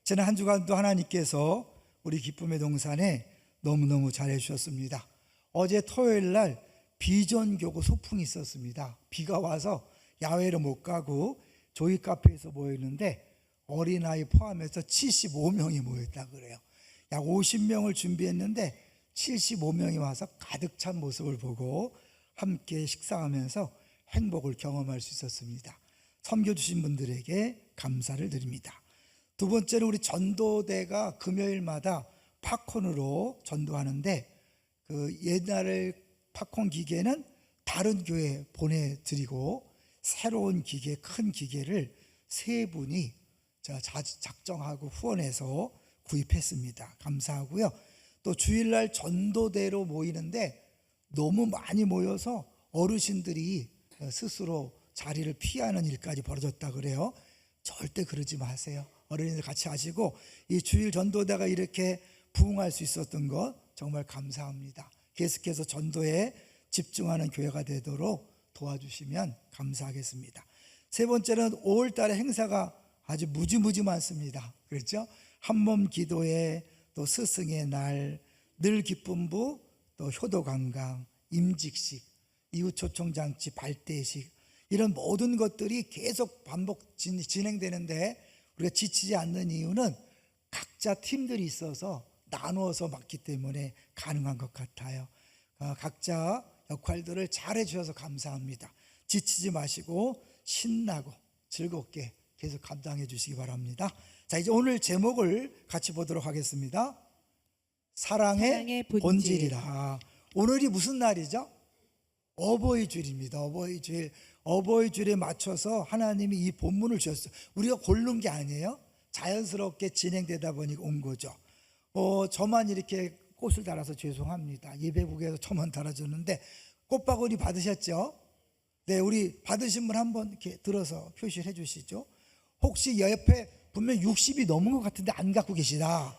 지난 한 주간도 하나님께서 우리 기쁨의 동산에 너무너무 잘해 주셨습니다. 어제 토요일 날 비전교구 소풍이 있었습니다. 비가 와서 야외로 못 가고 조이 카페에서 모였는데 어린아이 포함해서 75명이 모였다 그래요. 약 50명을 준비했는데 75명이 와서 가득 찬 모습을 보고 함께 식사하면서 행복을 경험할 수 있었습니다. 섬겨주신 분들에게 감사를 드립니다. 두 번째는 우리 전도대가 금요일마다 팝콘으로 전도하는데 그 옛날 팝콘 기계는 다른 교회에 보내드리고 새로운 기계, 큰 기계를 세 분이 작정하고 후원해서 구입했습니다. 감사하고요. 또 주일날 전도대로 모이는데 너무 많이 모여서 어르신들이 스스로 자리를 피하는 일까지 벌어졌다 그래요. 절대 그러지 마세요. 어른들 같이 하시고 이 주일 전도대가 이렇게 부흥할 수 있었던 것 정말 감사합니다. 계속해서 전도에 집중하는 교회가 되도록 도와주시면 감사하겠습니다. 세 번째는 5월 달에 행사가 아주 무지무지 많습니다. 그렇죠? 한몸 기도회, 또 스승의 날, 늘 기쁨부, 또 효도관광, 임직식, 이웃초청장치, 발대식, 이런 모든 것들이 계속 반복 진행되는데 우리가 지치지 않는 이유는 각자 팀들이 있어서 나누어서 맡기 때문에 가능한 것 같아요. 각자 역할들을 잘 해주셔서 감사합니다. 지치지 마시고 신나고 즐겁게 계속 감당해 주시기 바랍니다. 자, 이제 오늘 제목을 같이 보도록 하겠습니다. 사랑의 본질이라. 오늘이 무슨 날이죠? 어버이주일입니다. 어버이주일. 어버이주일에 맞춰서 하나님이 이 본문을 주셨어요. 우리가 고른 게 아니에요. 자연스럽게 진행되다 보니 온 거죠. 저만 이렇게 꽃을 달아서 죄송합니다. 예배국에서 저만 달아줬는데 꽃바구니 받으셨죠? 네, 우리 받으신 분 한번 이렇게 들어서 표시를 해 주시죠. 혹시 옆에 분명 60이 넘은 것 같은데 안 갖고 계시다,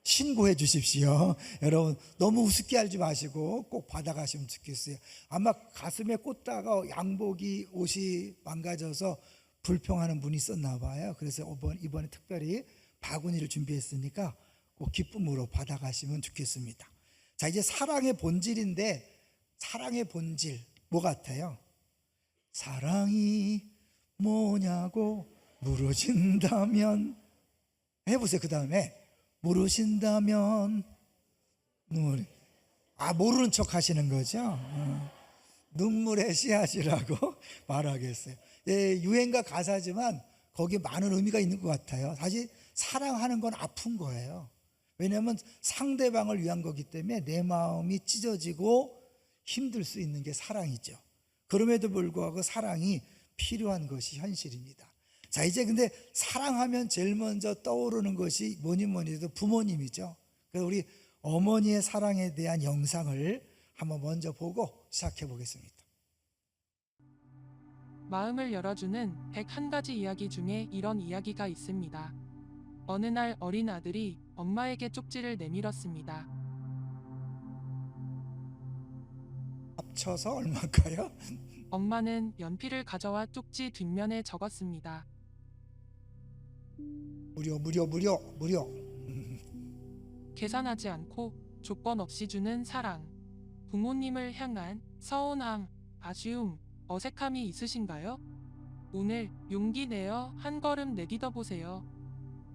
신고해 주십시오. 여러분 너무 우습게 알지 마시고 꼭 받아가시면 좋겠어요. 아마 가슴에 꽂다가 양복이, 옷이 망가져서 불평하는 분이 있었나 봐요. 그래서 이번에 특별히 바구니를 준비했으니까 꼭 기쁨으로 받아가시면 좋겠습니다. 자, 이제 사랑의 본질인데, 사랑의 본질 뭐 같아요? 사랑이 뭐냐고 물으신다면 해보세요. 그 다음에 모르신다면 모르는 척 하시는 거죠. 눈물의 씨앗이라고 말하겠어요. 예, 유행가 가사지만 거기에 많은 의미가 있는 것 같아요. 사실 사랑하는 건 아픈 거예요. 왜냐하면 상대방을 위한 거기 때문에 내 마음이 찢어지고 힘들 수 있는 게 사랑이죠. 그럼에도 불구하고 사랑이 필요한 것이 현실입니다. 자, 이제 근데 사랑하면 제일 먼저 떠오르는 것이 뭐니 해도 부모님이죠. 그래서 우리 어머니의 사랑에 대한 영상을 한번 먼저 보고 시작해 보겠습니다. 마음을 열어주는 101가지 이야기 중에 이런 이야기가 있습니다. 어느 날 어린 아들이 엄마에게 쪽지를 내밀었습니다. 합쳐서 얼마일까요? 엄마는 연필을 가져와 쪽지 뒷면에 적었습니다. 무려. 계산하지 않고 조건 없이 주는 사랑. 부모님을 향한 서운함, 아쉬움, 어색함이 있으신가요? 오늘 용기 내어 한 걸음 내딛어 보세요.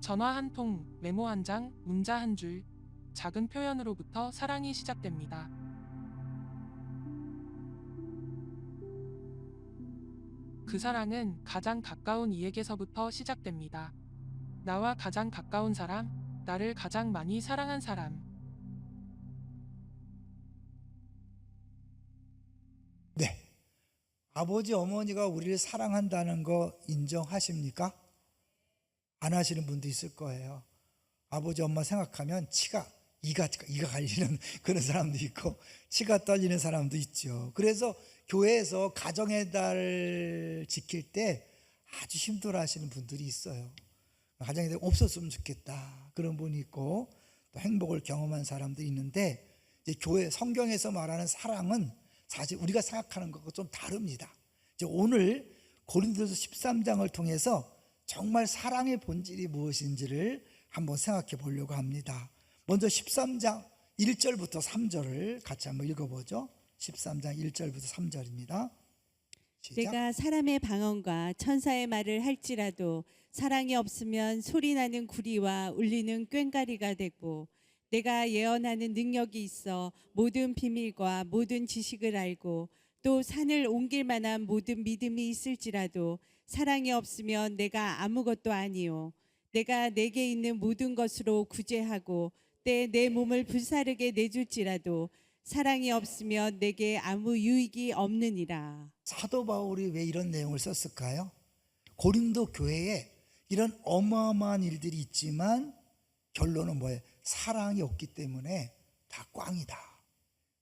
전화 한 통, 메모 한 장, 문자 한 줄. 작은 표현으로부터 사랑이 시작됩니다. 그 사랑은 가장 가까운 이에게서부터 시작됩니다. 나와 가장 가까운 사람, 나를 가장 많이 사랑한 사람. 네, 아버지 어머니가 우리를 사랑한다는 거 인정하십니까? 안 하시는 분도 있을 거예요. 아버지 엄마 생각하면 이가 갈리는 그런 사람도 있고 치가 떨리는 사람도 있죠. 그래서 교회에서 가정의 달 지킬 때 아주 힘들어 하시는 분들이 있어요. 가정의 달 없었으면 좋겠다 그런 분이 있고, 또 행복을 경험한 사람도 있는데, 이제 교회 성경에서 말하는 사랑은 사실 우리가 생각하는 것과 좀 다릅니다. 이제 오늘 고린도서 13장을 통해서 정말 사랑의 본질이 무엇인지를 한번 생각해 보려고 합니다. 먼저 13장 1절부터 3절을 같이 한번 읽어보죠. 13장 1절부터 3절입니다. 시작. 내가 사람의 방언과 천사의 말을 할지라도 사랑이 없으면 소리나는 구리와 울리는 꽹과리가 되고, 내가 예언하는 능력이 있어 모든 비밀과 모든 지식을 알고 또 산을 옮길 만한 모든 믿음이 있을지라도 사랑이 없으면 내가 아무것도 아니요, 내가 내게 있는 모든 것으로 구제하고 때 내 몸을 불사르게 내줄지라도 사랑이 없으면 내게 아무 유익이 없느니라. 사도 바울이 왜 이런 내용을 썼을까요? 고린도 교회에 이런 어마어마한 일들이 있지만 결론은 뭐예요? 사랑이 없기 때문에 다 꽝이다.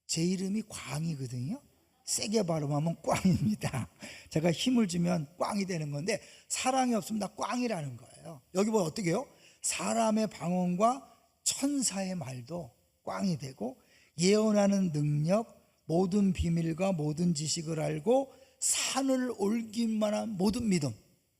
제 이름이 광이거든요. 세게 발음하면 꽝입니다. 제가 힘을 주면 꽝이 되는 건데 사랑이 없으면 다 꽝이라는 거예요. 여기 보면 어떻게 해요? 사람의 방언과 천사의 말도 꽝이 되고, 예언하는 능력, 모든 비밀과 모든 지식을 알고 산을 옮길 만한 모든 믿음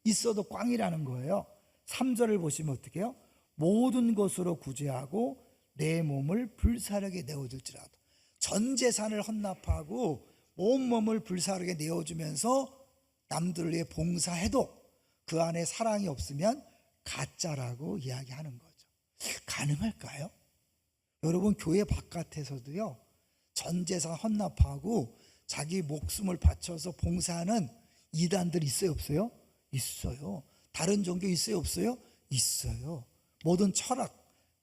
있어도 꽝이라는 거예요. 3절을 보시면 어떻게 해요? 모든 것으로 구제하고 내 몸을 불사르게 내어줄지라도. 전 재산을 헌납하고 온몸을 불사르게 내어주면서 남들을 위해 봉사해도 그 안에 사랑이 없으면 가짜라고 이야기하는 거죠. 가능할까요? 여러분, 교회 바깥에서도요, 전 재산 헌납하고 자기 목숨을 바쳐서 봉사하는 이단들 있어요, 없어요? 있어요. 다른 종교 있어요, 없어요? 있어요. 모든 철학,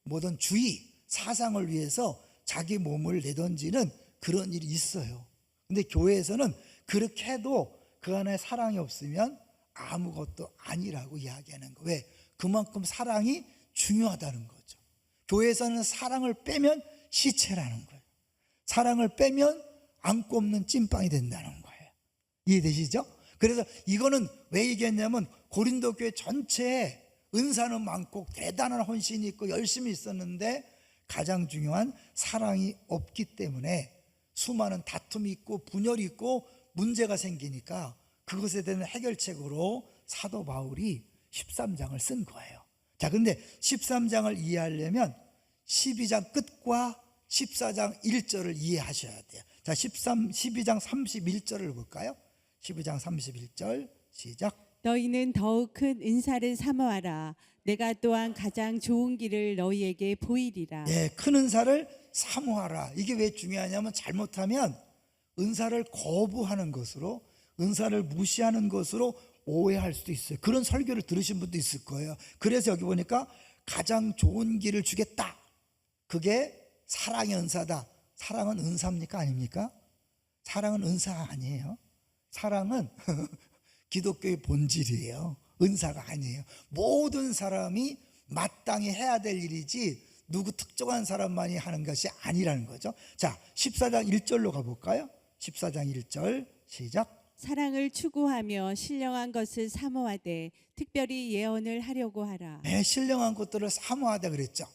모든 주의, 사상을 위해서 자기 몸을 내던지는 그런 일이 있어요. 근데 교회에서는 그렇게 해도 그 안에 사랑이 없으면 아무것도 아니라고 이야기하는 거예요. 왜? 그만큼 사랑이 중요하다는 거죠. 교회에서는 사랑을 빼면 시체라는 거예요. 사랑을 빼면 안고 없는 찐빵이 된다는 거예요. 이해되시죠? 그래서 이거는 왜 얘기했냐면 고린도 교회 전체에 은사는 많고 대단한 헌신이 있고 열심히 있었는데 가장 중요한 사랑이 없기 때문에 수많은 다툼이 있고 분열이 있고 문제가 생기니까 그것에 대한 해결책으로 사도 바울이 13장을 쓴 거예요. 자, 근데 13장을 이해하려면 12장 끝과 14장 1절을 이해하셔야 돼요. 자, 12장 31절을 볼까요? 12장 31절 시작. 너희는 더욱 큰 은사를 사모하라. 내가 또한 가장 좋은 길을 너희에게 보이리라. 예, 큰 은사를 사모하라. 이게 왜 중요하냐면 잘못하면 은사를 거부하는 것으로, 은사를 무시하는 것으로 오해할 수도 있어요. 그런 설교를 들으신 분도 있을 거예요. 그래서 여기 보니까 가장 좋은 길을 주겠다. 그게 사랑의 은사다. 사랑은 은사입니까? 아닙니까? 사랑은 은사가 아니에요. 사랑은 기독교의 본질이에요. 은사가 아니에요. 모든 사람이 마땅히 해야 될 일이지 누구 특정한 사람만이 하는 것이 아니라는 거죠. 자, 14장 1절로 가볼까요? 14장 1절 시작. 사랑을 추구하며 신령한 것을 사모하되 특별히 예언을 하려고 하라. 네, 신령한 것들을 사모하다 그랬죠.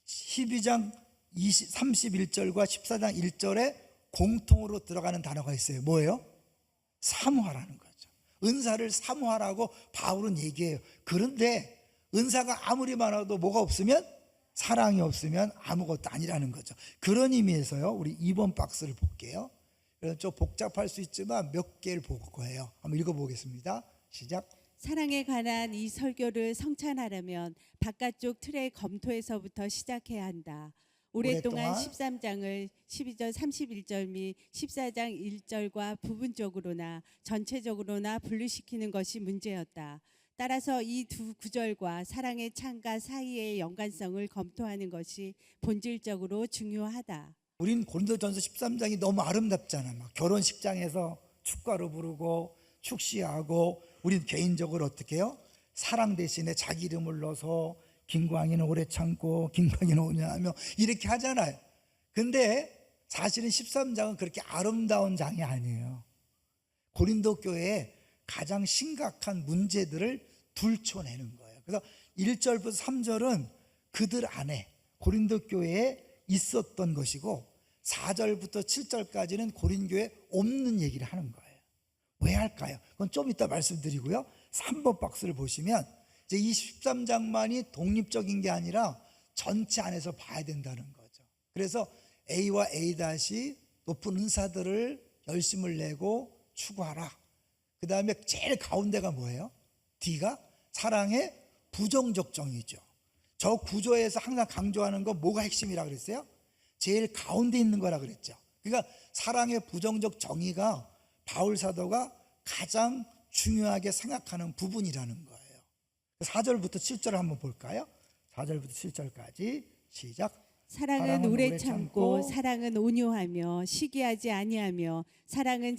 12장 31절과 14장 1절에 공통으로 들어가는 단어가 있어요. 뭐예요? 사모하라는 거죠. 은사를 사모하라고 바울은 얘기해요. 그런데 은사가 아무리 많아도 뭐가 없으면, 사랑이 없으면 아무것도 아니라는 거죠. 그런 의미에서요, 우리 2번 박스를 볼게요. 좀 복잡할 수 있지만 몇 개를 볼 거예요. 한번 읽어보겠습니다. 시작. 사랑에 관한 이 설교를 성찬하려면 바깥쪽 틀의 검토에서부터 시작해야 한다. 오랫동안 13장을 12절 31절 및 14장 1절과 부분적으로나 전체적으로나 분류시키는 것이 문제였다. 따라서 이 두 구절과 사랑의 창가 사이의 연관성을 검토하는 것이 본질적으로 중요하다. 우린 고린도전서 13장이 너무 아름답잖아. 막 결혼식장에서 축가로 부르고 축시하고, 우린 개인적으로 어떻게 해요? 사랑 대신에 자기 이름을 넣어서 김광희는 오래 참고 김광희는 오냐 하며 이렇게 하잖아요. 근데 사실은 13장은 그렇게 아름다운 장이 아니에요. 고린도 교회에 가장 심각한 문제들을 들춰내는 거예요. 그래서 1절부터 3절은 그들 안에 고린도 교회에 있었던 것이고 4절부터 7절까지는 고린교에 없는 얘기를 하는 거예요. 왜 할까요? 그건 좀 이따 말씀드리고요. 3번 박스를 보시면 이제 이 13장만이 독립적인 게 아니라 전체 안에서 봐야 된다는 거죠. 그래서 A와 A- 높은 은사들을 열심을 내고 추구하라. 그 다음에 제일 가운데가 뭐예요? D가 사랑의 부정적 정의죠. 저 구조에서 항상 강조하는 거 뭐가 핵심이라 그랬어요? 제일 가운데 있는 거라 그랬죠. 그러니까 사랑의 부정적 정의가 바울 사도가 가장 중요하게 생각하는 부분이라는 거예요. 4절부터 7절을 한번 볼까요? 4절부터 7절까지 시작. 사랑은 오래 참고 사랑은 온유하며 시기하지 아니하며 사랑은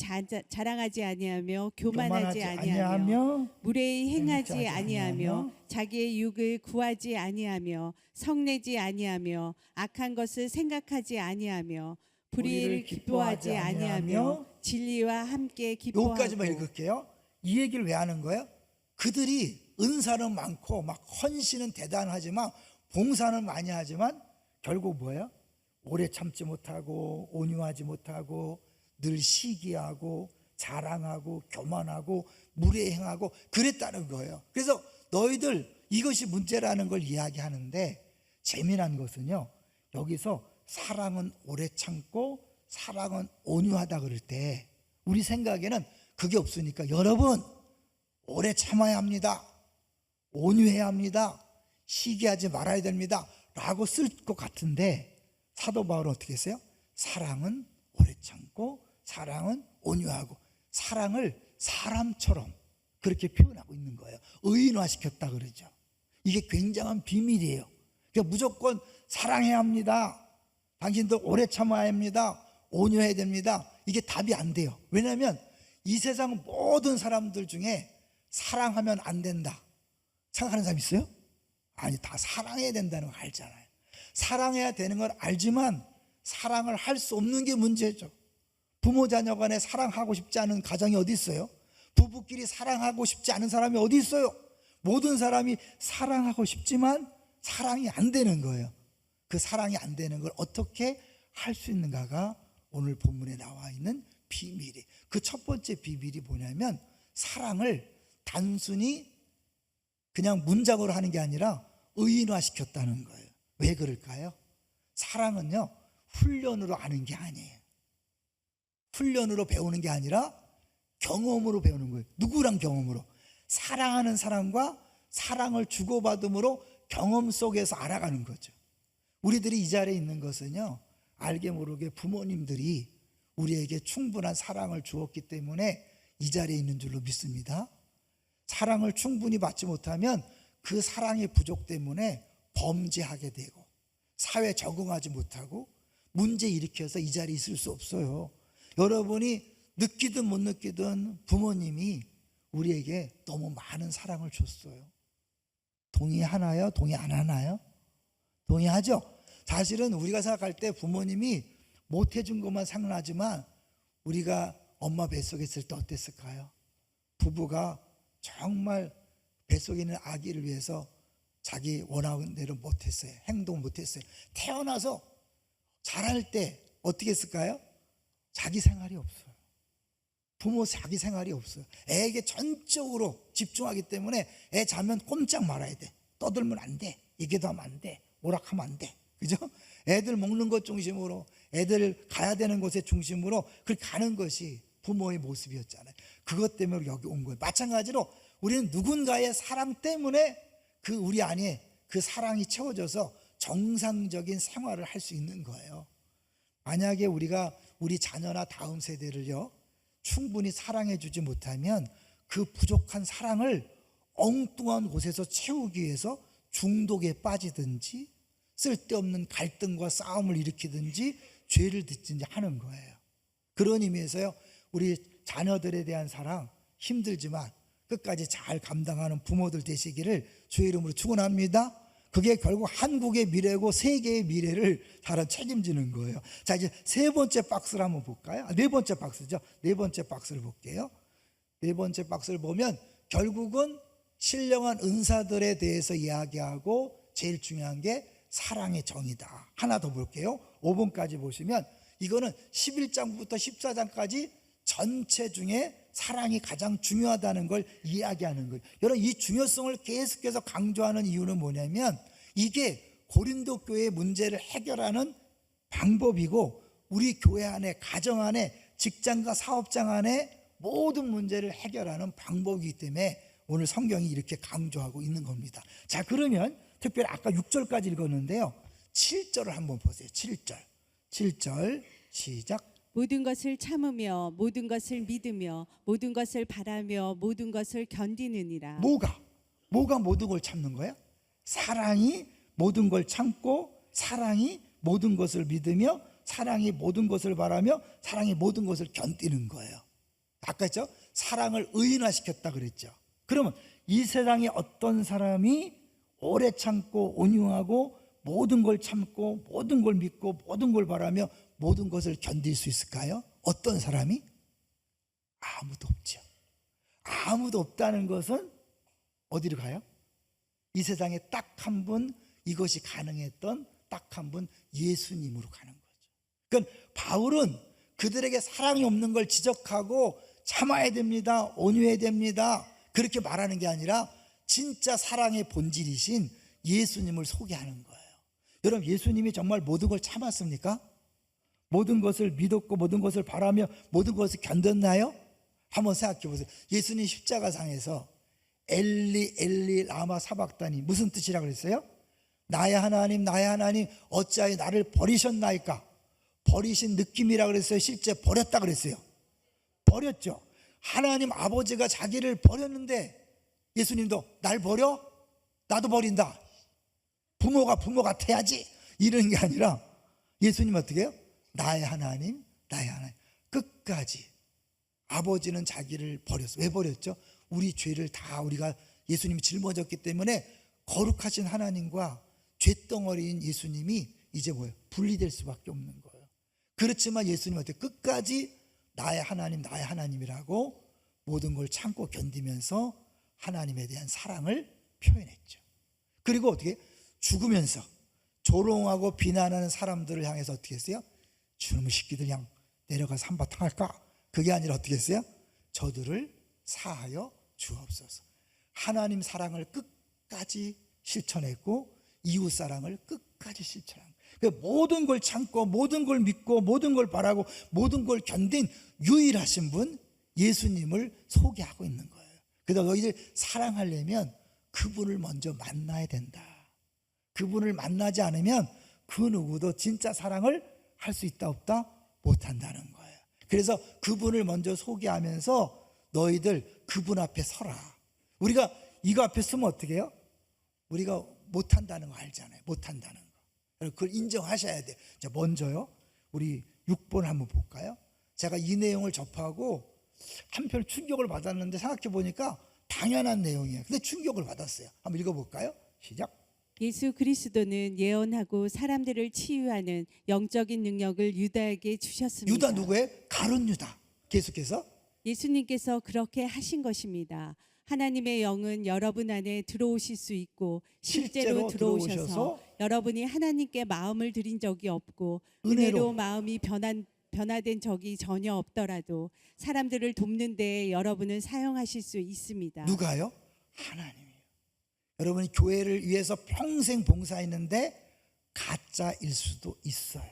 자랑하지 아니하며 교만하지 아니하며 무례히 행하지 아니하며 자기의 유익을 구하지 아니하며 성내지 아니하며 악한 것을 생각하지 아니하며 불의를 기뻐하지 아니하며 진리와 함께 기뻐하고. 여기까지만 읽을게요. 이 얘기를 왜 하는 거예요? 그들이 은사는 많고 막 헌신은 대단하지만 봉사는 많이 하지만 결국 뭐예요? 오래 참지 못하고 온유하지 못하고 늘 시기하고 자랑하고 교만하고 무례행하고 그랬다는 거예요. 그래서 너희들 이것이 문제라는 걸 이야기하는데 재미난 것은요, 여기서 사랑은 오래 참고 사랑은 온유하다 그럴 때 우리 생각에는 그게 없으니까 여러분 오래 참아야 합니다. 온유해야 합니다. 시기하지 말아야 됩니다. 라고 쓸 것 같은데 사도 바울은 어떻게 했어요? 사랑은 오래 참고 사랑은 온유하고 사랑을 사람처럼 그렇게 표현하고 있는 거예요. 의인화시켰다 그러죠. 이게 굉장한 비밀이에요. 그러니까 무조건 사랑해야 합니다. 당신도 오래 참아야 합니다. 온유해야 됩니다. 이게 답이 안 돼요. 왜냐하면 이 세상 모든 사람들 중에 사랑하면 안 된다 생각하는 사람 있어요? 아니, 다 사랑해야 된다는 걸 알잖아요. 사랑해야 되는 걸 알지만 사랑을 할 수 없는 게 문제죠. 부모 자녀 간에 사랑하고 싶지 않은 가정이 어디 있어요? 부부끼리 사랑하고 싶지 않은 사람이 어디 있어요? 모든 사람이 사랑하고 싶지만 사랑이 안 되는 거예요. 그 사랑이 안 되는 걸 어떻게 할 수 있는가가 오늘 본문에 나와 있는 비밀이. 그 첫 번째 비밀이 뭐냐면 사랑을 단순히 그냥 문장으로 하는 게 아니라 의인화시켰다는 거예요. 왜 그럴까요? 사랑은요, 훈련으로 아는 게 아니에요. 훈련으로 배우는 게 아니라 경험으로 배우는 거예요. 누구랑 경험으로? 사랑하는 사람과 사랑을 주고받음으로 경험 속에서 알아가는 거죠. 우리들이 이 자리에 있는 것은요, 알게 모르게 부모님들이 우리에게 충분한 사랑을 주었기 때문에 이 자리에 있는 줄로 믿습니다. 사랑을 충분히 받지 못하면 그 사랑의 부족 때문에 범죄하게 되고 사회에 적응하지 못하고 문제 일으켜서 이 자리에 있을 수 없어요. 여러분이 느끼든 못 느끼든 부모님이 우리에게 너무 많은 사랑을 줬어요. 동의하나요? 동의 안 하나요? 동의하죠? 사실은 우리가 생각할 때 부모님이 못 해준 것만 생각나지만 우리가 엄마 뱃속에 있을 때 어땠을까요? 부부가 정말 뱃속에 있는 아기를 위해서 자기 원하는 대로 못했어요. 행동 못했어요. 태어나서 자랄 때 어떻게 했을까요? 자기 생활이 없어요. 부모 자기 생활이 없어요. 애에게 전적으로 집중하기 때문에 애 자면 꼼짝 말아야 돼. 떠들면 안 돼. 얘기도 하면 안 돼. 오락하면 안 돼. 그죠? 애들 먹는 것 중심으로, 애들 가야 되는 곳의 중심으로 그렇게 가는 것이 부모의 모습이었잖아요. 그것 때문에 여기 온 거예요. 마찬가지로 우리는 누군가의 사랑 때문에 그 우리 안에 그 사랑이 채워져서 정상적인 생활을 할 수 있는 거예요. 만약에 우리가 우리 자녀나 다음 세대를요, 충분히 사랑해 주지 못하면 그 부족한 사랑을 엉뚱한 곳에서 채우기 위해서 중독에 빠지든지 쓸데없는 갈등과 싸움을 일으키든지 죄를 짓든지 하는 거예요. 그런 의미에서요, 우리 자녀들에 대한 사랑 힘들지만 끝까지 잘 감당하는 부모들 되시기를 주의 이름으로 축원합니다. 그게 결국 한국의 미래고 세계의 미래를 다 책임지는 거예요. 자, 이제 세 번째 박스를 한번 볼까요? 네 번째 박스죠. 네 번째 박스를 볼게요. 네 번째 박스를 보면 결국은 신령한 은사들에 대해서 이야기하고 제일 중요한 게 사랑의 정의다. 하나 더 볼게요. 5번까지 보시면 이거는 11장부터 14장까지 전체 중에 사랑이 가장 중요하다는 걸 이야기하는 거예요. 여러분, 이 중요성을 계속해서 강조하는 이유는 뭐냐면 이게 고린도 교회의 문제를 해결하는 방법이고 우리 교회 안에, 가정 안에, 직장과 사업장 안에 모든 문제를 해결하는 방법이기 때문에 오늘 성경이 이렇게 강조하고 있는 겁니다. 자, 그러면 특별히 아까 6절까지 읽었는데요, 7절을 한번 보세요. 7절 시작. 모든 것을 참으며 모든 것을 믿으며 모든 것을 바라며 모든 것을 견디느니라. 뭐가 모든 걸 참는 거야? 사랑이 모든 걸 참고, 사랑이 모든 것을 믿으며, 사랑이 모든 것을 바라며, 사랑이 모든 것을 견디는 거예요. 아까 했죠? 사랑을 의인화시켰다 그랬죠. 그러면 이 세상에 어떤 사람이 오래 참고 온유하고 모든 걸 참고 모든 걸 믿고 모든 걸 바라며 모든 것을 견딜 수 있을까요? 어떤 사람이? 아무도 없죠. 아무도 없다는 것은 어디로 가요? 이 세상에 딱 한 분, 이것이 가능했던 딱 한 분, 예수님으로 가는 거죠. 그러니까 바울은 그들에게 사랑이 없는 걸 지적하고 참아야 됩니다, 온유해야 됩니다, 그렇게 말하는 게 아니라 진짜 사랑의 본질이신 예수님을 소개하는 거예요. 여러분, 예수님이 정말 모든 걸 참았습니까? 모든 것을 믿었고 모든 것을 바라며 모든 것을 견뎠나요? 한번 생각해 보세요. 예수님 십자가상에서 엘리 엘리 라마 사박다니 무슨 뜻이라고 그랬어요? 나의 하나님 나의 하나님 어찌하여 나를 버리셨나이까? 버리신 느낌이라고 그랬어요? 실제 버렸다 그랬어요? 버렸죠. 하나님 아버지가 자기를 버렸는데 예수님도 날 버려? 나도 버린다. 부모가 부모 같아야지, 이런 게 아니라 예수님 어떻게 해요? 나의 하나님 나의 하나님 끝까지. 아버지는 자기를 버렸어. 왜 버렸죠? 우리 죄를 다 우리가 예수님이 짊어졌기 때문에 거룩하신 하나님과 죄덩어리인 예수님이 이제 뭐예요? 분리될 수밖에 없는 거예요. 그렇지만 예수님 어떻게 끝까지 나의 하나님 나의 하나님이라고 모든 걸 참고 견디면서 하나님에 대한 사랑을 표현했죠. 그리고 어떻게 죽으면서 조롱하고 비난하는 사람들을 향해서 어떻게 했어요? 주놈의 새끼들 양 내려가서 한바탕 할까? 그게 아니라 어떻게 했어요? 저들을 사하여 주옵소서. 하나님 사랑을 끝까지 실천했고 이웃 사랑을 끝까지 실천한 거예요. 모든 걸 참고 모든 걸 믿고 모든 걸 바라고 모든 걸 견딘 유일하신 분 예수님을 소개하고 있는 거예요. 그래서 너희들 사랑하려면 그분을 먼저 만나야 된다. 그분을 만나지 않으면 그 누구도 진짜 사랑을 할 수 있다 없다? 못한다는 거예요. 그래서 그분을 먼저 소개하면서 너희들 그분 앞에 서라. 우리가 이거 앞에 서면 어떻게 해요? 우리가 못한다는 거 알잖아요. 못한다는 거. 그걸 인정하셔야 돼요. 자, 먼저요, 우리 6번 한번 볼까요? 제가 이 내용을 접하고 한편 충격을 받았는데 생각해 보니까 당연한 내용이에요. 근데 충격을 받았어요. 한번 읽어볼까요? 시작. 예수 그리스도는 예언하고 사람들을 치유하는 영적인 능력을 유다에게 주셨습니다. 유다 누구예요? 가룟 유다. 계속해서 예수님께서 그렇게 하신 것입니다. 하나님의 영은 여러분 안에 들어오실 수 있고 실제로 들어오셔서 여러분이 하나님께 마음을 드린 적이 없고 은혜로 마음이 변화된 적이 전혀 없더라도 사람들을 돕는 데에 여러분은 사용하실 수 있습니다. 누가요? 하나님이에요. 여러분이 교회를 위해서 평생 봉사했는데 가짜일 수도 있어요.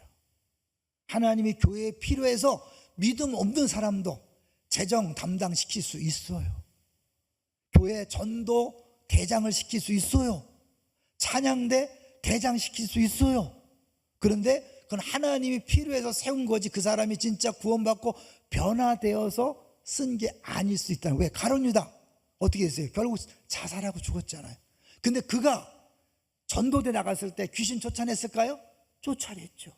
하나님이 교회에 필요해서 믿음 없는 사람도 재정 담당시킬 수 있어요. 교회 전도 대장을 시킬 수 있어요. 찬양대 대장 시킬 수 있어요. 그런데 그건 하나님이 필요해서 세운 거지 그 사람이 진짜 구원받고 변화되어서 쓴 게 아닐 수 있다는. 왜? 가룟 유다 어떻게 했어요? 결국 자살하고 죽었잖아요. 근데 그가 전도대 나갔을 때 귀신 쫓아냈을까요? 쫓아냈죠.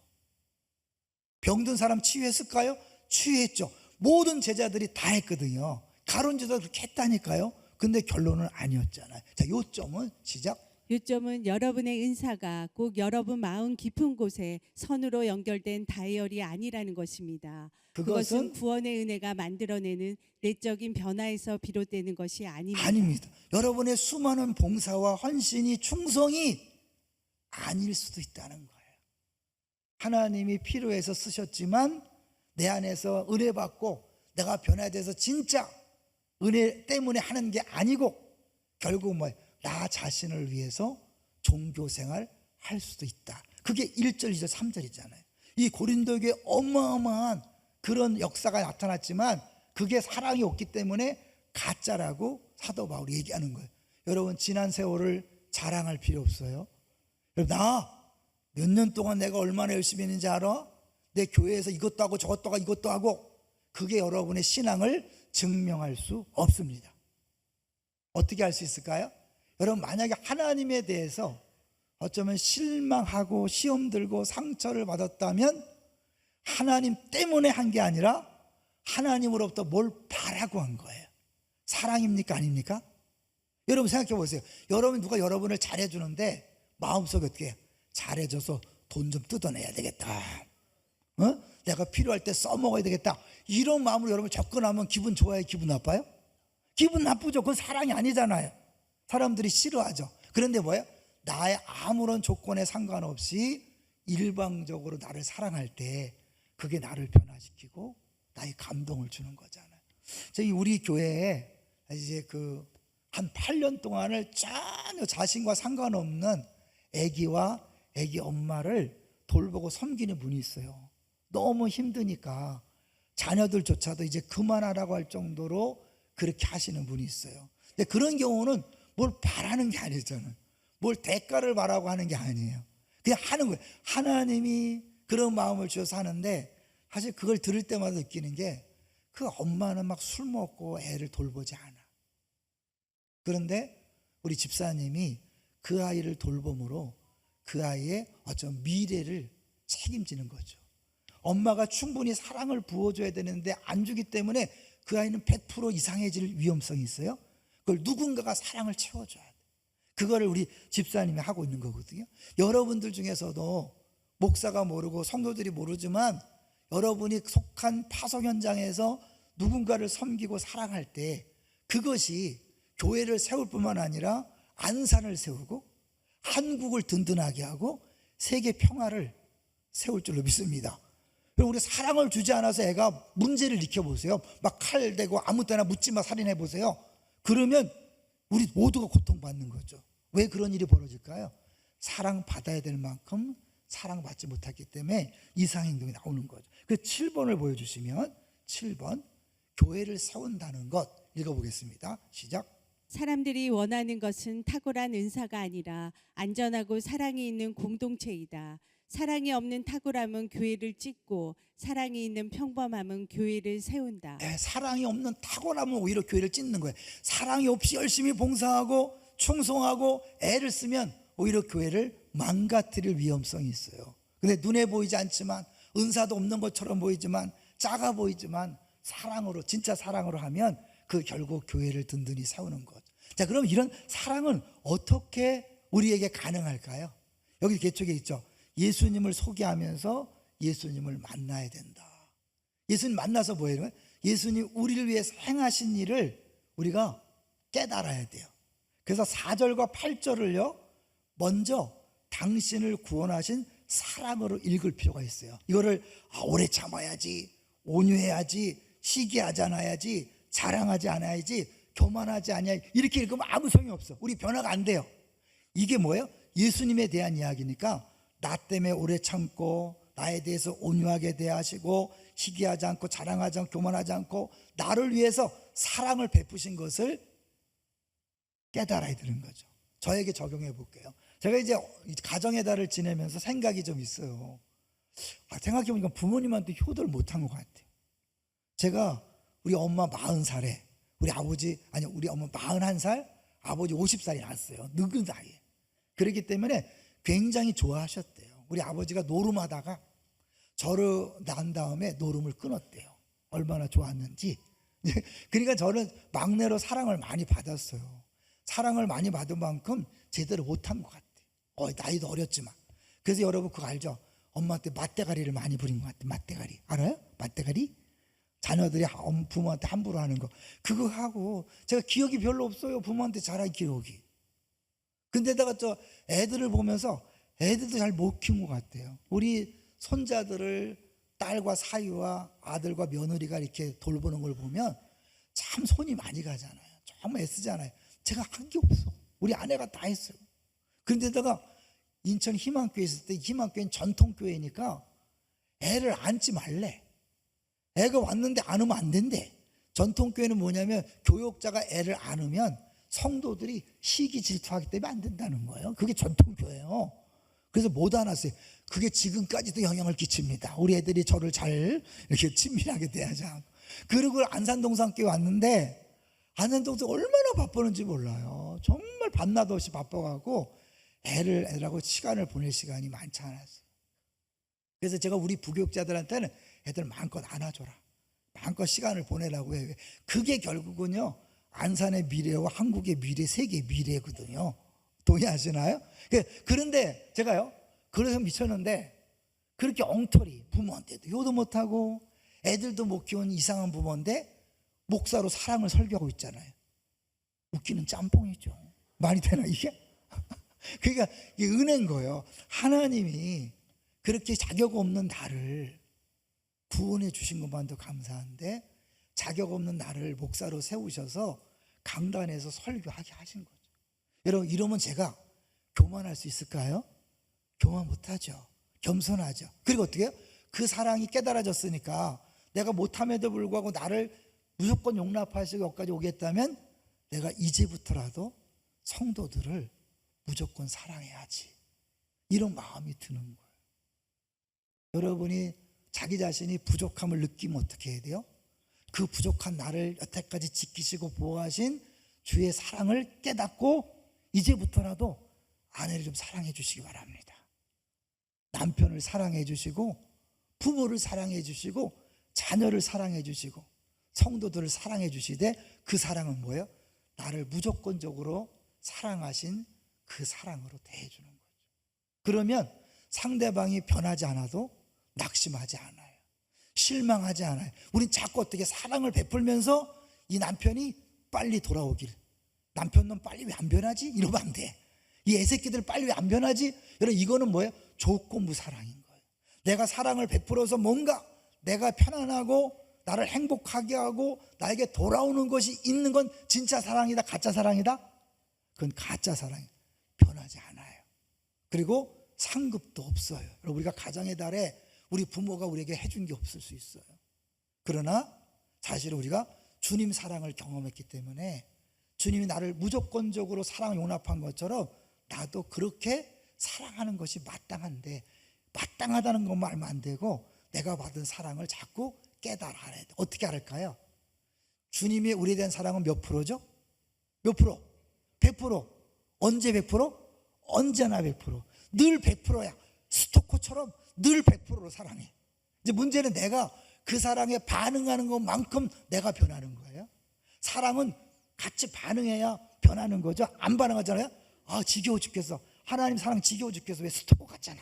병든 사람 치유했을까요? 치유했죠. 모든 제자들이 다 했거든요. 가룟 유다도 그렇게 했다니까요. 근데 결론은 아니었잖아요. 자, 요점은 시작. 요점은 여러분의 은사가 꼭 여러분 마음 깊은 곳에 선으로 연결된 다이얼이 아니라는 것입니다. 그것은 구원의 은혜가 만들어내는 내적인 변화에서 비롯되는 것이 아닙니다. 여러분의 수많은 봉사와 헌신이 충성이 아닐 수도 있다는 거예요. 하나님이 필요해서 쓰셨지만 내 안에서 은혜 받고 내가 변화돼서 진짜 은혜 때문에 하는 게 아니고 결국 나 자신을 위해서 종교생활 할 수도 있다. 그게 1절, 2절, 3절이잖아요. 이 고린도교에 어마어마한 그런 역사가 나타났지만 그게 사랑이 없기 때문에 가짜라고 사도 바울이 얘기하는 거예요. 여러분, 지난 세월을 자랑할 필요 없어요. 여러분, 나 몇 년 동안 내가 얼마나 열심히 했는지 알아? 내 교회에서 이것도 하고 저것도 하고 이것도 하고. 그게 여러분의 신앙을 증명할 수 없습니다. 어떻게 할 수 있을까요? 여러분, 만약에 하나님에 대해서 어쩌면 실망하고 시험 들고 상처를 받았다면 하나님 때문에 한 게 아니라 하나님으로부터 뭘 바라고 한 거예요. 사랑입니까? 아닙니까? 여러분 생각해 보세요. 여러분, 누가 여러분을 잘해주는데 마음속에 어떻게 해요? 잘해줘서 돈 좀 뜯어내야 되겠다. 내가 필요할 때 써먹어야 되겠다. 이런 마음으로 여러분 접근하면 기분 좋아요? 기분 나빠요? 기분 나쁘죠. 그건 사랑이 아니잖아요. 사람들이 싫어하죠. 그런데 뭐예요? 나의 아무런 조건에 상관없이 일방적으로 나를 사랑할 때 그게 나를 변화시키고 나의 감동을 주는 거잖아요. 저희 우리 교회에 이제 한 8년 동안을 전혀 자신과 상관없는 아기와 아기 엄마를 돌보고 섬기는 분이 있어요. 너무 힘드니까 자녀들조차도 이제 그만하라고 할 정도로 그렇게 하시는 분이 있어요. 근데 그런 경우는 뭘 바라는 게 아니잖아요. 뭘 대가를 바라고 하는 게 아니에요. 그냥 하는 거예요. 하나님이 그런 마음을 주셔서 하는데 사실 그걸 들을 때마다 느끼는 게 그 엄마는 막 술 먹고 애를 돌보지 않아. 그런데 우리 집사님이 그 아이를 돌봄으로 그 아이의 어떤 미래를 책임지는 거죠. 엄마가 충분히 사랑을 부어줘야 되는데 안 주기 때문에 그 아이는 100% 이상해질 위험성이 있어요. 그걸 누군가가 사랑을 채워줘야 돼. 그거를 우리 집사님이 하고 있는 거거든요. 여러분들 중에서도 목사가 모르고 성도들이 모르지만 여러분이 속한 파송 현장에서 누군가를 섬기고 사랑할 때 그것이 교회를 세울 뿐만 아니라 안산을 세우고 한국을 든든하게 하고 세계 평화를 세울 줄로 믿습니다. 그럼 우리 사랑을 주지 않아서 애가 문제를 일으켜보세요. 막 칼 대고 아무 때나 묻지 마 살인해보세요. 그러면 우리 모두가 고통받는 거죠. 왜 그런 일이 벌어질까요? 사랑받아야 될 만큼 사랑받지 못했기 때문에 이상행동이 나오는 거죠. 그 7번을 보여주시면 7번 교회를 세운다는 것 읽어보겠습니다. 시작. 사람들이 원하는 것은 탁월한 은사가 아니라 안전하고 사랑이 있는 공동체이다. 사랑이 없는 탁월함은 교회를 찢고 사랑이 있는 평범함은 교회를 세운다. 사랑이 없는 탁월함은 오히려 교회를 찢는 거예요. 사랑이 없이 열심히 봉사하고 충성하고 애를 쓰면 오히려 교회를 망가뜨릴 위험성이 있어요. 근데 눈에 보이지 않지만 은사도 없는 것처럼 보이지만 작아 보이지만 사랑으로 진짜 사랑으로 하면 그 결국 교회를 든든히 세우는 것. 자, 그럼 이런 사랑은 어떻게 우리에게 가능할까요? 여기 개척에 있죠. 예수님을 소개하면서 예수님을 만나야 된다. 예수님 만나서 뭐예요? 예수님 우리를 위해서 행하신 일을 우리가 깨달아야 돼요. 그래서 4절과 8절을요 먼저 당신을 구원하신 사랑으로 읽을 필요가 있어요. 이거를 오래 참아야지, 온유해야지, 시기하지 않아야지, 자랑하지 않아야지, 교만하지 않아야지 이렇게 읽으면 아무 소용이 없어. 우리 변화가 안 돼요. 이게 뭐예요? 예수님에 대한 이야기니까 나 때문에 오래 참고 나에 대해서 온유하게 대하시고 시기하지 않고 자랑하지 않고 교만하지 않고 나를 위해서 사랑을 베푸신 것을 깨달아야 되는 거죠. 저에게 적용해 볼게요. 제가 이제 가정의 달을 지내면서 생각이 좀 있어요. 생각해보니까 부모님한테 효도를 못한 것 같아요. 제가 우리 엄마 40살에 우리 아버지 우리 엄마 41살 아버지 50살이 났어요. 늙은 나이에. 그렇기 때문에 굉장히 좋아하셨대요. 우리 아버지가 노름하다가 저를 낳은 다음에 노름을 끊었대요. 얼마나 좋았는지. 그러니까 저는 막내로 사랑을 많이 받았어요. 사랑을 많이 받은 만큼 제대로 못한 것 같아요. 나이도 어렸지만. 그래서 여러분 그거 알죠? 엄마한테 맞대가리를 많이 부린 것 같아요. 맞대가리 알아요? 맞대가리? 자녀들이 부모한테 함부로 하는 거 그거 하고 제가 기억이 별로 없어요. 부모한테 잘한 기억이. 근데다가 애들을 보면서 애들도 잘 못 키운 것 같아요. 우리 손자들을 딸과 사위와 아들과 며느리가 이렇게 돌보는 걸 보면 참 손이 많이 가잖아요. 정말 애쓰잖아요. 제가 한 게 없어. 우리 아내가 다 했어요. 그런데다가 인천 희망교회 있을 때, 희망교회는 전통교회니까 애를 안지 말래. 애가 왔는데 안으면 안 된대. 전통교회는 뭐냐면 교역자가 애를 안으면 성도들이 시기 질투하기 때문에 안 된다는 거예요. 그게 전통교회예요. 그래서 못 안았어요. 그게 지금까지도 영향을 끼칩니다. 우리 애들이 저를 잘 이렇게 친밀하게 대하지 않고. 그리고 안산동산교회 왔는데 안산동산 얼마나 바쁘는지 몰라요. 정말 밤낮 없이 바빠가고 애들하고 시간을 보낼 시간이 많지 않았어요. 그래서 제가 우리 부교육자들한테는 애들 마음껏 안아줘라. 마음껏 시간을 보내라고 해요. 그게 결국은요, 안산의 미래와 한국의 미래, 세계의 미래거든요. 동의하시나요? 그런데 제가요, 그래서 미쳤는데 그렇게 엉터리 부모한테도 효도 못하고 애들도 못 키운 이상한 부모인데 목사로 사랑을 설교하고 있잖아요. 웃기는 짬뽕이죠. 말이 되나 이게? 그러니까 이게 은혜인 거예요. 하나님이 그렇게 자격 없는 나를 구원해 주신 것만도 감사한데 자격 없는 나를 목사로 세우셔서 강단에서 설교하게 하신 거죠. 여러분, 이러면 제가 교만할 수 있을까요? 교만 못하죠. 겸손하죠. 그리고 어떻게 해요? 그 사랑이 깨달아졌으니까 내가 못함에도 불구하고 나를 무조건 용납하시고 여기까지 오겠다면 내가 이제부터라도 성도들을 무조건 사랑해야지, 이런 마음이 드는 거예요. 여러분이 자기 자신이 부족함을 느끼면 어떻게 해야 돼요? 그 부족한 나를 여태까지 지키시고 보호하신 주의 사랑을 깨닫고 이제부터라도 아내를 좀 사랑해 주시기 바랍니다. 남편을 사랑해 주시고 부모를 사랑해 주시고 자녀를 사랑해 주시고 성도들을 사랑해 주시되, 그 사랑은 뭐예요? 나를 무조건적으로 사랑하신 그 사랑으로 대해주는 거죠. 그러면 상대방이 변하지 않아도 낙심하지 않아요. 실망하지 않아요. 우린 자꾸 어떻게 사랑을 베풀면서 이 남편이 빨리 돌아오길, 남편 넌 빨리 왜 안 변하지? 이러면 안 돼. 이 애새끼들 빨리 왜 안 변하지? 여러분, 이거는 뭐예요? 조건부 사랑인 거예요. 내가 사랑을 베풀어서 뭔가 내가 편안하고 나를 행복하게 하고 나에게 돌아오는 것이 있는 건 진짜 사랑이다, 가짜 사랑이다? 그건 가짜 사랑이에요. 변하지 않아요. 그리고 상급도 없어요. 여러분, 우리가 가정의 달에 우리 부모가 우리에게 해준 게 없을 수 있어요. 그러나 사실 우리가 주님 사랑을 경험했기 때문에 주님이 나를 무조건적으로 사랑 용납한 것처럼 나도 그렇게 사랑하는 것이 마땅한데, 마땅하다는 것만 알면 안 되고 내가 받은 사랑을 자꾸 깨달아야 돼. 어떻게 알을까요? 주님이 우리에 대한 사랑은 몇 프로죠? 몇 프로? 100%. 언제 100%? 언제나 100%. 늘 100%야. 스토커처럼 늘 100%로 사랑해. 이제 문제는 내가 그 사랑에 반응하는 것만큼 내가 변하는 거예요. 사랑은 같이 반응해야 변하는 거죠. 안 반응하잖아요. 아, 지겨워 죽겠어. 하나님 사랑 지겨워 죽겠어. 왜? 스토커 같잖아.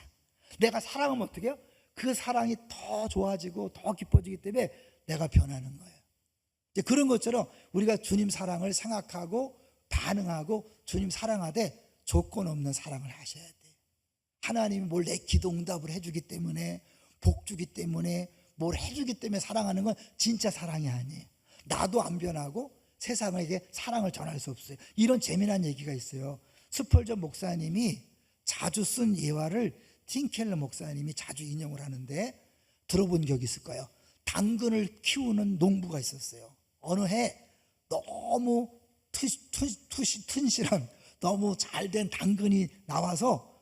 내가 사랑하면 어떻게 해요? 그 사랑이 더 좋아지고 더 깊어지기 때문에 내가 변하는 거예요. 이제 그런 것처럼 우리가 주님 사랑을 생각하고 반응하고 주님 사랑하되 조건 없는 사랑을 하셔야 돼요. 하나님이 뭘 내 기도 응답을 해주기 때문에, 복 주기 때문에, 뭘 해주기 때문에 사랑하는 건 진짜 사랑이 아니에요. 나도 안 변하고 세상에게 사랑을 전할 수 없어요. 이런 재미난 얘기가 있어요. 스펄전 목사님이 자주 쓴 예화를 틴켈러 목사님이 자주 인용을 하는데 들어본 적이 있을 거예요. 당근을 키우는 농부가 있었어요. 어느 해 너무 튼실한 너무 잘된 당근이 나와서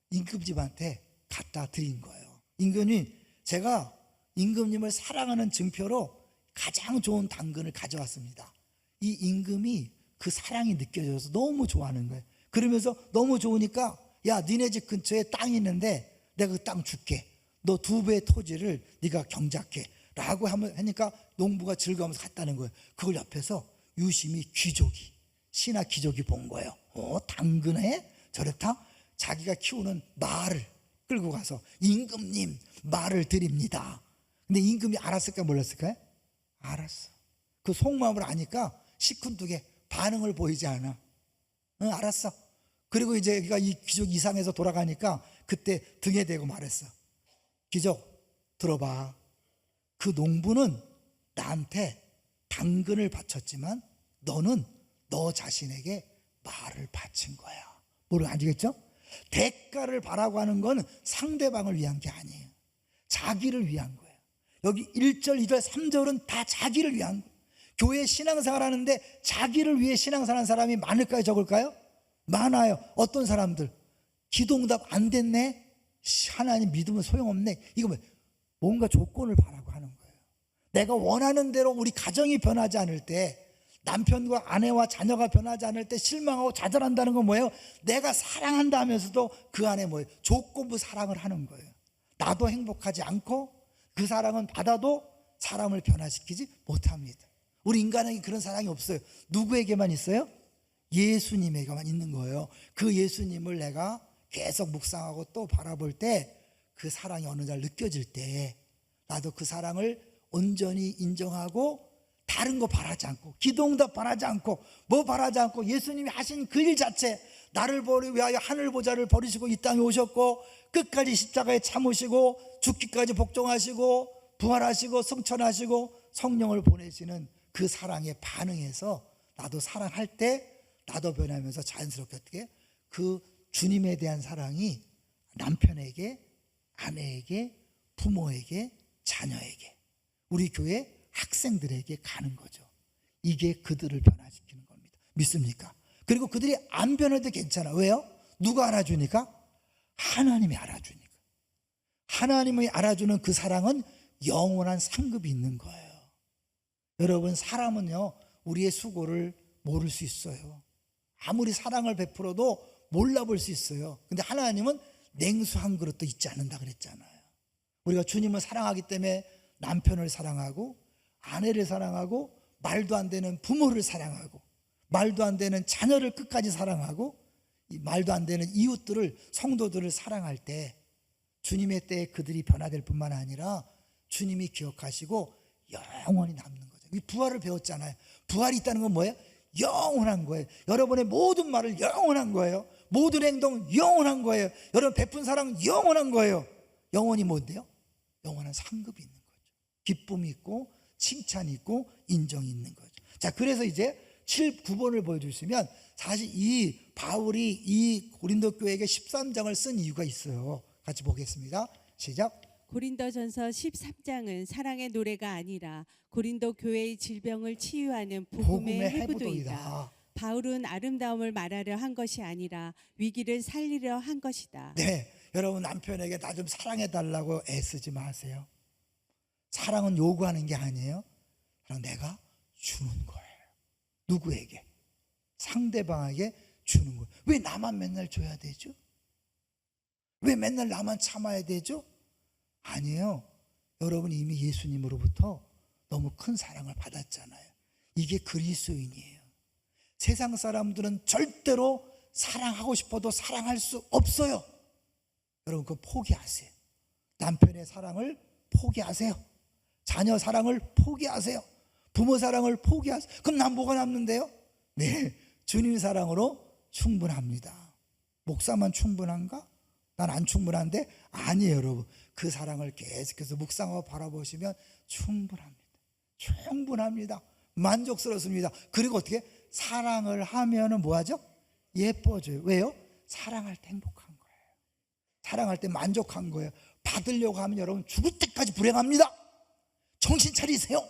임금님한테 갖다 드린 거예요. 임금님, 제가 임금님을 사랑하는 증표로 가장 좋은 당근을 가져왔습니다. 이 임금이 그 사랑이 느껴져서 너무 좋아하는 거예요. 그러면서 너무 좋으니까, 야, 니네 집 근처에 땅이 있는데 내가 그 땅 줄게. 너 2배의 토지를 네가 경작해 라고 하니까 농부가 즐거우면서 갔다는 거예요. 그걸 옆에서 유심히 귀족이, 신하 귀족이 본 거예요. 당근에 저렇다? 자기가 키우는 말을 끌고 가서 임금님, 말을 드립니다. 근데 임금이 알았을까 몰랐을까요? 알았어. 그 속마음을 아니까 시큰둥해. 반응을 보이지 않아. 응, 알았어. 그리고 이제 이 귀족 이상해서 돌아가니까 그때 등에 대고 말했어. 귀족, 들어봐. 그 농부는 나한테 당근을 바쳤지만 너는 너 자신에게 말을 바친 거야. 뭐를 아시겠죠? 대가를 바라고 하는 건 상대방을 위한 게 아니에요. 자기를 위한 거예요. 여기 1절, 2절, 3절은 다 자기를 위한 거예요. 교회 신앙생활 하는데 자기를 위해 신앙생활하는 사람이 많을까요, 적을까요? 많아요. 어떤 사람들 기도응답 안 됐네, 하나님 믿으면 소용없네, 이거 뭐 뭔가 조건을 바라고 하는 거예요. 내가 원하는 대로 우리 가정이 변하지 않을 때, 남편과 아내와 자녀가 변하지 않을 때 실망하고 좌절한다는 건 뭐예요? 내가 사랑한다 하면서도 그 안에 뭐예요? 조건부 사랑을 하는 거예요. 나도 행복하지 않고 그 사랑은 받아도 사람을 변화시키지 못합니다. 우리 인간에게 그런 사랑이 없어요. 누구에게만 있어요? 예수님에게만 있는 거예요. 그 예수님을 내가 계속 묵상하고 또 바라볼 때 그 사랑이 어느 날 느껴질 때 나도 그 사랑을 온전히 인정하고 다른 거 바라지 않고 기도응답 바라지 않고 뭐 바라지 않고 예수님이 하신 그 일 자체, 나를 버리기 위하여 하늘 보좌를 버리시고 이 땅에 오셨고 끝까지 십자가에 참으시고 죽기까지 복종하시고 부활하시고 승천하시고 성령을 보내시는 그 사랑에 반응해서 나도 사랑할 때 나도 변하면서 자연스럽게 어떻게 그 주님에 대한 사랑이 남편에게, 아내에게, 부모에게, 자녀에게, 우리 교회 학생들에게 가는 거죠. 이게 그들을 변화시키는 겁니다. 믿습니까? 그리고 그들이 안 변해도 괜찮아. 왜요? 누가 알아주니까? 하나님이 알아주니까. 하나님이 알아주는 그 사랑은 영원한 상급이 있는 거예요. 여러분, 사람은요 우리의 수고를 모를 수 있어요. 아무리 사랑을 베풀어도 몰라볼 수 있어요. 근데 하나님은 냉수 한 그릇도 잊지 않는다 그랬잖아요. 우리가 주님을 사랑하기 때문에 남편을 사랑하고 아내를 사랑하고 말도 안 되는 부모를 사랑하고 말도 안 되는 자녀를 끝까지 사랑하고 말도 안 되는 이웃들을, 성도들을 사랑할 때 주님의 때에 그들이 변화될 뿐만 아니라 주님이 기억하시고 영원히 남는 거죠. 이 부활을 배웠잖아요. 부활이 있다는 건 뭐예요? 영원한 거예요. 여러분의 모든 말을 영원한 거예요. 모든 행동 영원한 거예요. 여러분 베푼 사랑 영원한 거예요. 영원히 뭔데요? 영원한 상급이 있는 거죠. 기쁨이 있고 칭찬이 있고 인정이 있는 거죠. 자, 그래서 이제 7, 9번을 보여주시면 사실 이 바울이 이 고린도 교회에게 13장을 쓴 이유가 있어요. 같이 보겠습니다. 시작. 고린도전서 13장은 사랑의 노래가 아니라 고린도 교회의 질병을 치유하는 복음의 복음의 해부도이다. 해부도이다. 바울은 아름다움을 말하려 한 것이 아니라 위기를 살리려 한 것이다. 네, 여러분 남편에게 나 좀 사랑해달라고 애쓰지 마세요. 사랑은 요구하는 게 아니에요. 그냥 내가 주는 거예요. 누구에게? 상대방에게 주는 거예요. 왜 나만 맨날 줘야 되죠? 왜 맨날 나만 참아야 되죠? 아니에요. 여러분 이미 예수님으로부터 너무 큰 사랑을 받았잖아요. 이게 그리스도인이에요. 세상 사람들은 절대로 사랑하고 싶어도 사랑할 수 없어요. 여러분 그거 포기하세요. 남편의 사랑을 포기하세요. 자녀 사랑을 포기하세요. 부모 사랑을 포기하세요. 그럼 난 뭐가 남는데요? 네, 주님 사랑으로 충분합니다. 목사만 충분한가? 난 안 충분한데? 아니에요, 여러분. 그 사랑을 계속해서 묵상하고 바라보시면 충분합니다. 충분합니다. 만족스럽습니다. 그리고 어떻게? 사랑을 하면은 뭐하죠? 예뻐져요. 왜요? 사랑할 때 행복한 거예요. 사랑할 때 만족한 거예요. 받으려고 하면 여러분 죽을 때까지 불행합니다. 정신 차리세요.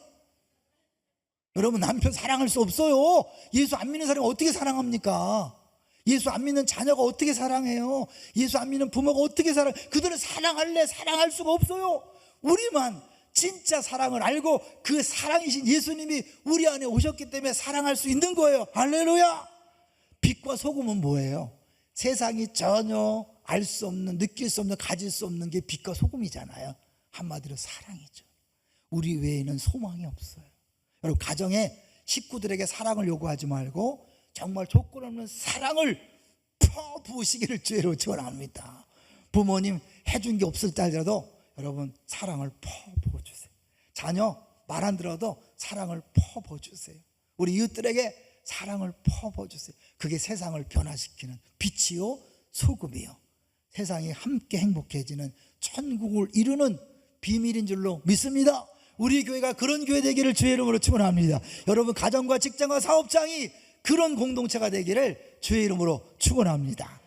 여러분 남편 사랑할 수 없어요. 예수 안 믿는 사람이 어떻게 사랑합니까? 예수 안 믿는 자녀가 어떻게 사랑해요? 예수 안 믿는 부모가 어떻게 그들은 사랑할래? 사랑할 수가 없어요. 우리만 진짜 사랑을 알고 그 사랑이신 예수님이 우리 안에 오셨기 때문에 사랑할 수 있는 거예요. 할렐루야. 빛과 소금은 뭐예요? 세상이 전혀 알 수 없는, 느낄 수 없는, 가질 수 없는 게 빛과 소금이잖아요. 한마디로 사랑이죠. 우리 외에는 소망이 없어요. 여러분 가정에 식구들에게 사랑을 요구하지 말고 정말 조건 없는 사랑을 퍼부으시기를 주의로 축원합니다. 부모님 해준 게 없을 때 알더라도 여러분 사랑을 퍼부어주세요. 자녀 말 안 들어도 사랑을 퍼부어주세요. 우리 이웃들에게 사랑을 퍼부어주세요. 그게 세상을 변화시키는 빛이요 소금이요, 세상이 함께 행복해지는 천국을 이루는 비밀인 줄로 믿습니다. 우리 교회가 그런 교회 되기를 주의 이름으로 축원합니다. 여러분 가정과 직장과 사업장이 그런 공동체가 되기를 주의 이름으로 축원합니다.